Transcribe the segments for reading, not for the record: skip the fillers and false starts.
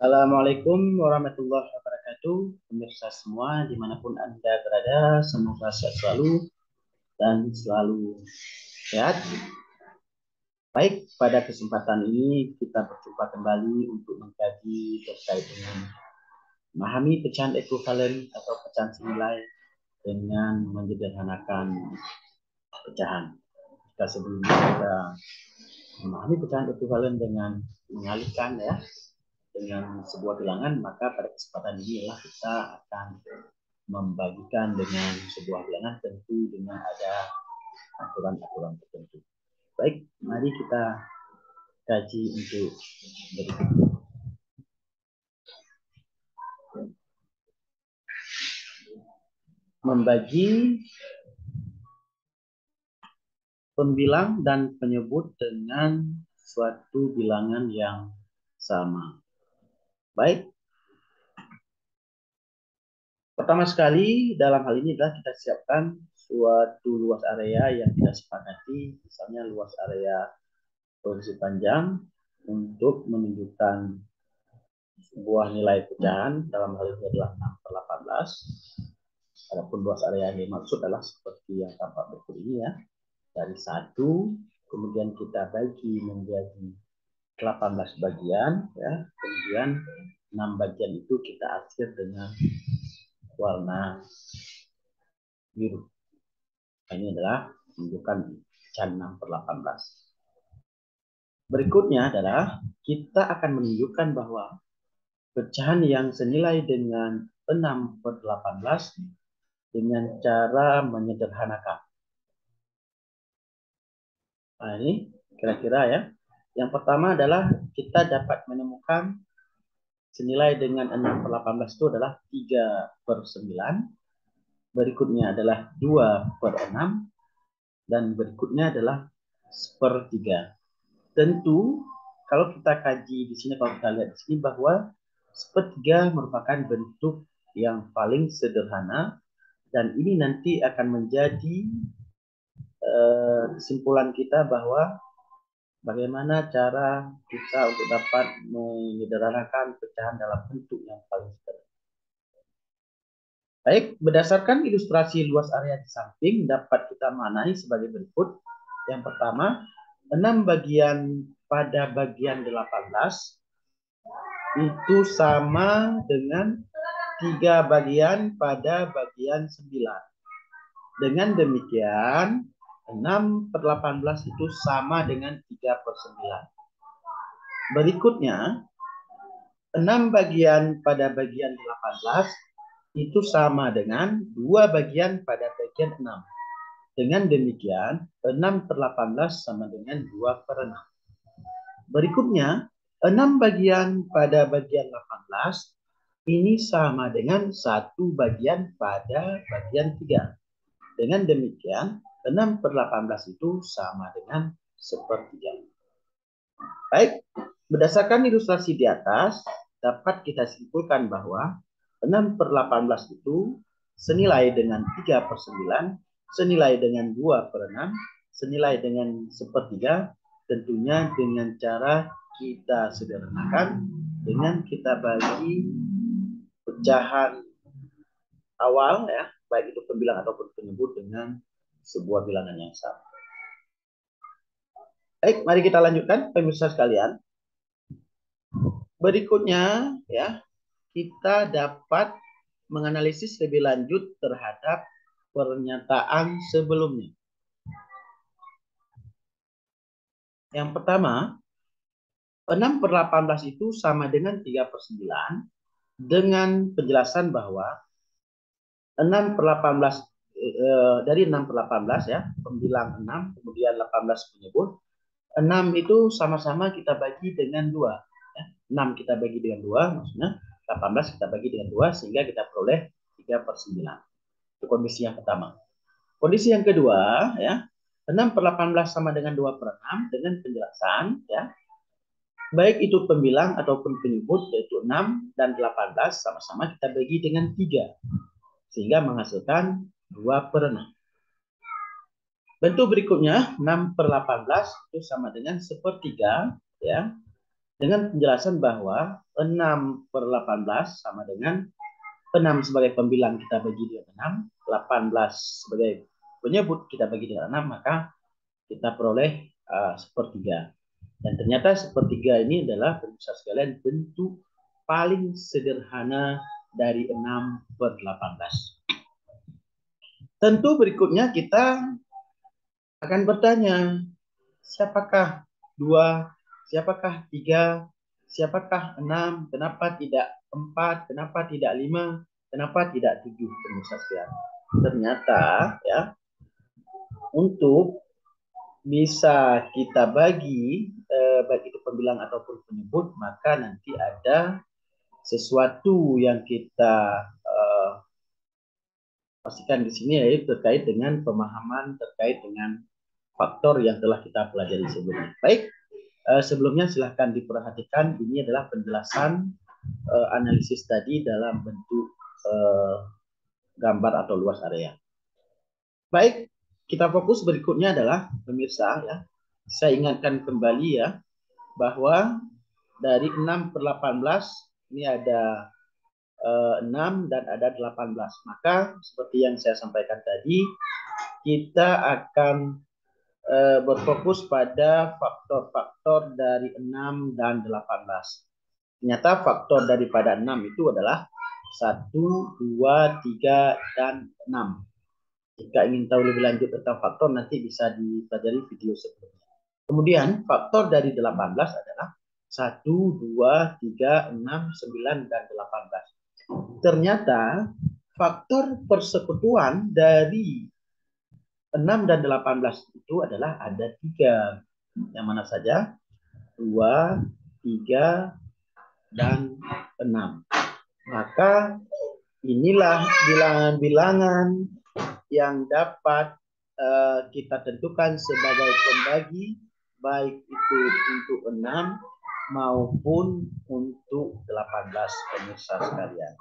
Assalamualaikum warahmatullahi wabarakatuh. Pemirsa semua, dimanapun Anda berada, semoga sehat selalu dan selalu sehat. Baik, pada kesempatan ini kita berjumpa kembali untuk mengkaji terkait dengan memahami pecahan ekuivalen atau pecahan senilai dengan menyederhanakan pecahan. Jika sebelumnya kita memahami pecahan ekuivalen dengan mengalihkan dengan sebuah bilangan, maka pada kesempatan ini kita akan membagikan dengan sebuah bilangan, tentu dengan ada aturan-aturan tertentu. Baik, mari kita kaji untuk berikut. Membagi pembilang dan penyebut dengan suatu bilangan yang sama. Baik, pertama sekali dalam hal ini adalah kita siapkan suatu luas area yang kita sepakati, misalnya luas area posisi panjang untuk menunjukkan sebuah nilai pecahan, dalam hal ini adalah 6/18. Adapun luas area yang dimaksud adalah seperti yang tampak berikut ini ya. Dari 1, kemudian kita bagi menjadi 18 bagian ya. Kemudian 6 bagian itu kita akhir dengan warna biru. Ini adalah menunjukkan pecahan 6/18. Berikutnya adalah kita akan menunjukkan bahwa pecahan yang senilai dengan 6/18 dengan cara menyederhanakan. Nah, ini kira-kira ya. Yang pertama adalah kita dapat menemukan senilai dengan 6/18 itu adalah 3/9. Berikutnya adalah 2/6. Dan berikutnya adalah 1/3. Tentu kalau kita kaji di sini, kalau kita lihat di sini bahwa 1/3 merupakan bentuk yang paling sederhana, dan ini nanti akan menjadi kesimpulan kita bahwa bagaimana cara kita untuk dapat menyederhanakan pecahan dalam bentuk yang paling sederhana. Baik, berdasarkan ilustrasi luas area di samping dapat kita maknai sebagai berikut. Yang pertama, 6 bagian pada bagian 18 itu sama dengan 3 bagian pada bagian 9. Dengan demikian, 6/18 itu sama dengan 3/9. Berikutnya, 6 bagian pada bagian 18 itu sama dengan 2 bagian pada bagian 6. Dengan demikian, 6/18 sama dengan 2/6. Berikutnya, 6 bagian pada bagian 18 ini sama dengan 1 bagian pada bagian 3. Dengan demikian, 6/18 itu sama dengan 1/3. Baik, berdasarkan ilustrasi di atas, dapat kita simpulkan bahwa 6/18 itu senilai dengan 3/9, senilai dengan 2/6, senilai dengan 1/3, tentunya dengan cara kita sederhanakan dengan kita bagi pecahan awal ya, baik itu pembilang ataupun penyebut dengan sebuah bilangan yang sama. Baik, mari kita lanjutkan pemirsa sekalian. Berikutnya ya, kita dapat menganalisis lebih lanjut terhadap pernyataan sebelumnya. Yang pertama, 6/18 itu sama dengan 3/9 dengan penjelasan bahwa 6/18 dari 6/18 ya, pembilang 6, kemudian 18 penyebut. 6 itu sama-sama kita bagi dengan 2. Ya. 6 kita bagi dengan 2, maksudnya 18 kita bagi dengan 2, sehingga kita peroleh 3/9. Itu kondisi yang pertama. Kondisi yang kedua, ya, 6/18 sama dengan 2/6 dengan penjelasan, ya, baik itu pembilang ataupun penyebut, yaitu 6 dan 18 sama-sama kita bagi dengan 3, sehingga menghasilkan 2/6. Bentuk berikutnya, 6/18 itu sama dengan 1/3, ya. dengan penjelasan bahwa 6/18 sama dengan 6 sebagai pembilang kita bagi dengan 6, 18 sebagai penyebut kita bagi dengan 6, maka kita peroleh sepertiga. Dan ternyata sepertiga ini adalah pemirsa sekalian bentuk paling sederhana dari 6/18. Tentu berikutnya kita akan bertanya, siapakah 2, siapakah 3, siapakah 6, kenapa tidak 4, kenapa tidak 5, kenapa tidak 7, pemirsa sekalian. Ternyata ya, untuk bisa kita bagi baik itu pembilang ataupun penyebut, maka nanti ada sesuatu yang kita pastikan di sini, yaitu terkait dengan pemahaman terkait dengan faktor yang telah kita pelajari sebelumnya. Baik, sebelumnya silahkan diperhatikan, ini adalah penjelasan analisis tadi dalam bentuk gambar atau luas area. Baik, kita fokus berikutnya adalah pemirsa ya. Saya ingatkan kembali ya bahwa dari 6/18 ini ada 6 dan ada 18. Maka seperti yang saya sampaikan tadi, kita akan berfokus pada faktor-faktor dari 6 dan 18. Ternyata faktor daripada 6 itu adalah 1, 2, 3, dan 6. Jika ingin tahu lebih lanjut tentang faktor, nanti bisa dipelajari video sebelumnya. Kemudian faktor dari 18 adalah 1, 2, 3, 6, 9, dan 18. Ternyata faktor persekutuan dari 6 dan 18 itu adalah ada 3. Yang mana saja? 2, 3, dan 6. Maka inilah bilangan-bilangan yang dapat kita tentukan sebagai pembagi, baik itu untuk 6 maupun untuk 18, pemirsa sekalian.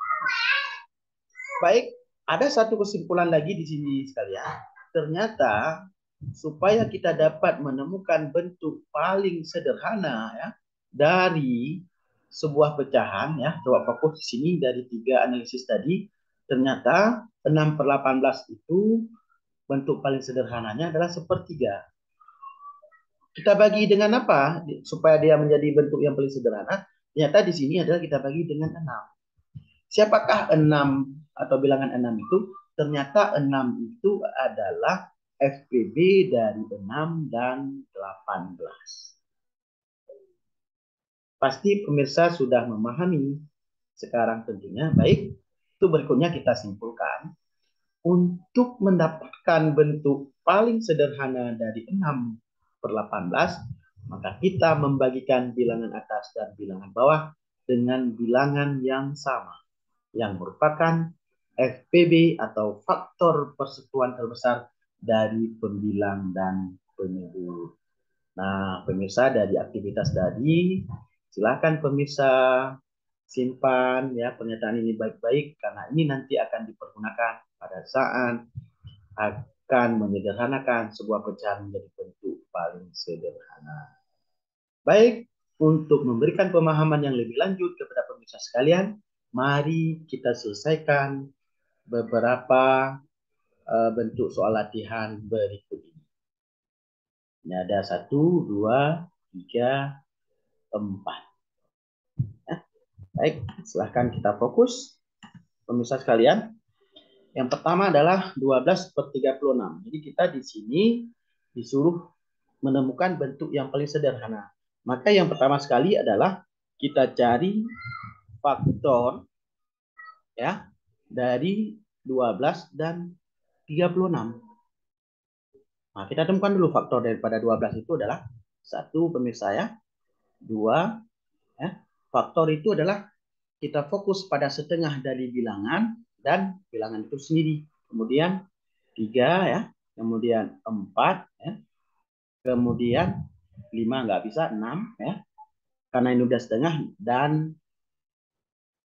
Baik, ada satu kesimpulan lagi di sini sekalian. Ternyata supaya kita dapat menemukan bentuk paling sederhana ya dari sebuah pecahan ya, coba fokus di sini dari 3 analisis tadi. Ternyata 6/18 itu bentuk paling sederhananya adalah sepertiga. Kita bagi dengan apa supaya dia menjadi bentuk yang paling sederhana? Ternyata di sini adalah kita bagi dengan 6. Siapakah 6 atau bilangan 6 itu? Ternyata 6 itu adalah FPB dari 6 dan 18. Pasti pemirsa sudah memahami sekarang tentunya. Baik, itu berikutnya kita simpulkan. Untuk mendapatkan bentuk paling sederhana dari 6/18, maka kita membagikan bilangan atas dan bilangan bawah dengan bilangan yang sama, yang merupakan FPB atau faktor persekutuan terbesar dari pembilang dan penyebut. Nah, pemirsa, dari aktivitas tadi, silakan pemirsa simpan ya pernyataan ini baik-baik, karena ini nanti akan dipergunakan pada saat akan menyederhanakan sebuah pecahan menjadi bentuk paling sederhana. Baik, untuk memberikan pemahaman yang lebih lanjut kepada pemirsa sekalian, mari kita selesaikan beberapa bentuk soal latihan berikut ini. Ini ada 1, 2, 3, 4. Ya. Baik, silahkan kita fokus pemirsa sekalian. Yang pertama adalah 12/36. Jadi kita di sini disuruh menemukan bentuk yang paling sederhana. Maka yang pertama sekali adalah kita cari faktor ya dari 12 dan 36. Nah, kita temukan dulu faktor daripada 12 itu adalah 1, pemirsa ya. 2 ya. Faktor itu adalah kita fokus pada setengah dari bilangan dan bilangan itu sendiri. Kemudian 3 ya, kemudian 4 ya. Kemudian 5 nggak bisa, 6 ya. Karena ini udah setengah, dan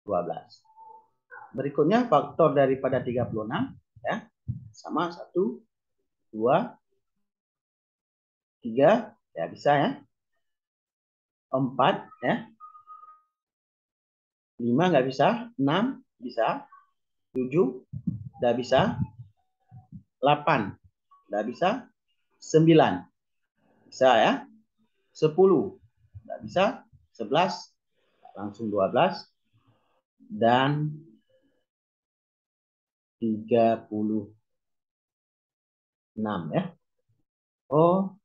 12. Berikutnya faktor daripada 36 ya. Sama 1, 2, 3 ya bisa ya. 4 ya. 5 nggak bisa, 6 bisa, 7 nggak bisa, 8 nggak bisa, 9 bisa ya, 10 nggak bisa, 11 langsung 12 dan 36 ya. Oh,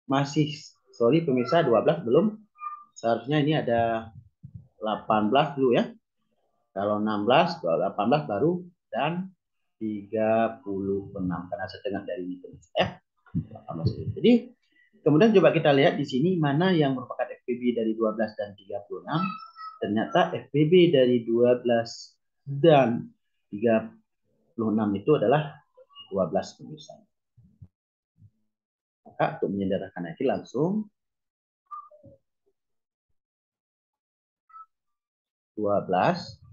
masih sorry pemirsa 12 belum. Seharusnya ini ada 18 dulu ya. Kalau 16, kalau 18 baru dan 36 karena setengah dari ini pemirsa ya. Jadi kemudian coba kita lihat di sini mana yang merupakan FPB dari 12 dan 36. Ternyata FPB dari 12 dan 36 itu adalah 12 pemirsa. Maka untuk menyederhanakan itu langsung 12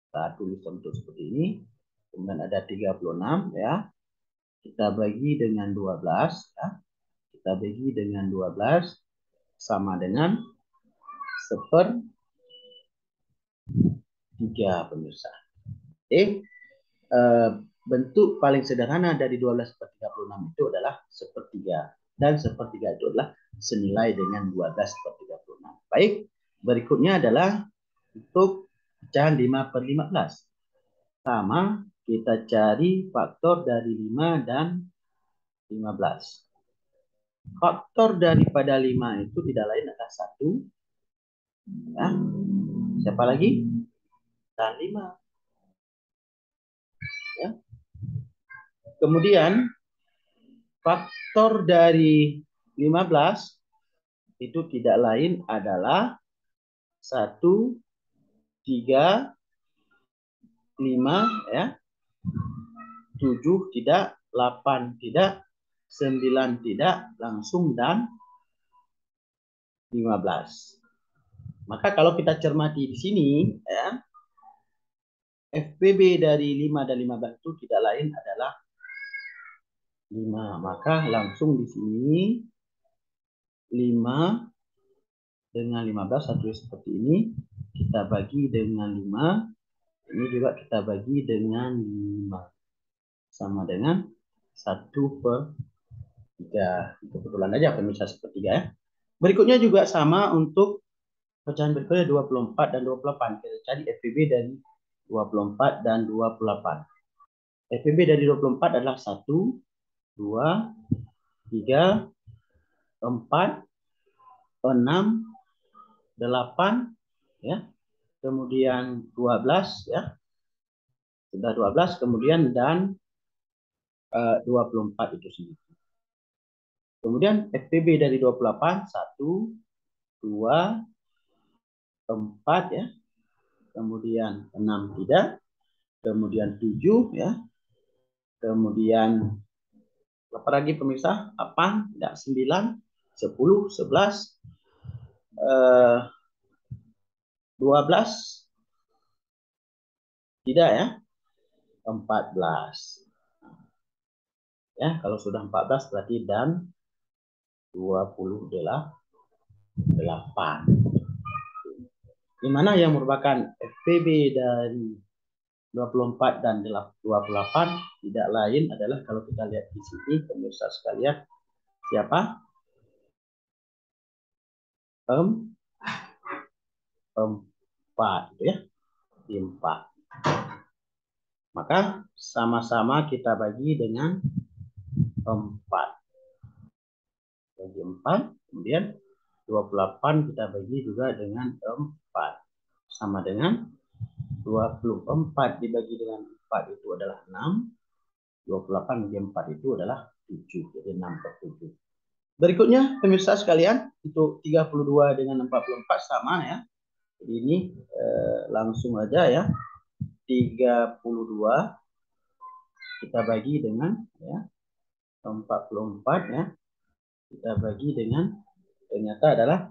kita tulis untuk seperti ini. Kemudian ada 36 ya. Kita bagi dengan 12 ya. Kita bagi dengan 12 sama dengan 1/3 pemirsa. Bentuk paling sederhana dari 12 per 36 itu adalah 1/3. Dan 1/3 itu adalah senilai dengan 12 per 36. Baik, berikutnya adalah untuk pecahan 5 per 15. Sama, kita cari faktor dari 5 dan 15. Faktor daripada 5 itu tidak lain adalah 1. Ya. Siapa lagi? Dan 5. Ya. Kemudian faktor dari 15 itu tidak lain adalah 1, 3, 5 ya. 7 tidak, 8 tidak, 9 tidak, langsung dan 15. Maka kalau kita cermati di sini ya, FPB dari 5 dan 15 itu tidak lain adalah 5. Maka langsung di sini 5 dengan 15 satu seperti ini. Kita bagi dengan 5. Ini juga kita bagi dengan 5. Sama dengan 1/3. Kebetulan aja pemirsa sepertiga ya. Berikutnya juga sama untuk pecahan berikutnya 24 dan 28. Kita cari FPB dari 24 dan 28. FPB dari 24 adalah 1, 2, 3, 4, 6, 8 ya. Kemudian 12 ya. Sudah 12 kemudian dan 24 itu sendiri. Kemudian FPB dari 28 1, 2, 4 ya. Kemudian 6 tidak. Kemudian 7 ya. Kemudian apa lagi pemirsa? 8, tidak 9, 10, 11, 12, tidak ya, 14. Ya, kalau sudah 14 berarti dan 28. Di mana yang merupakan FPB dari 24 dan 28 tidak lain adalah kalau kita lihat di sini pemirsa sekalian siapa? 4 gitu ya. 4. Maka sama-sama kita bagi dengan 4. Bagi 4, kemudian 28 kita bagi juga dengan 4. Sama dengan 24 dibagi dengan 4 itu adalah 6. 28 bagi 4 itu adalah 7. Jadi 6/7. Berikutnya pemirsa sekalian, untuk 32 dengan 44 sama ya. Jadi ini langsung aja ya. 32 kita bagi dengan ya 44 ya. Kita bagi dengan ternyata adalah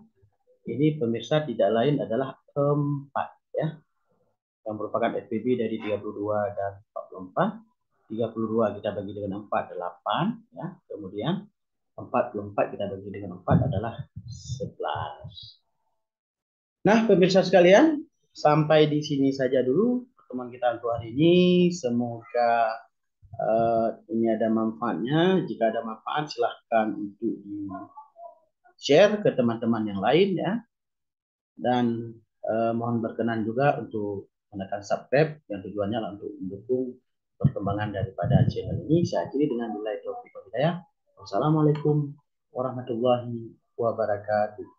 ini pemirsa tidak lain adalah 4 ya. Yang merupakan FPB dari 32 dan 44. 32 kita bagi dengan 4 8 ya. Kemudian 44 kita bagi dengan 4 adalah 11. Nah, pemirsa sekalian, sampai di sini saja dulu pertemuan kita untuk hari ini. Semoga ini ada manfaatnya. Jika ada manfaat, silahkan untuk di-share ke teman-teman yang lain ya. Dan mohon berkenan juga untuk menekan subscribe yang tujuannya adalah untuk mendukung perkembangan daripada channel ini. Saya akhiri dengan billahi taufiq wal hidayah. Wassalamualaikum warahmatullahi wabarakatuh.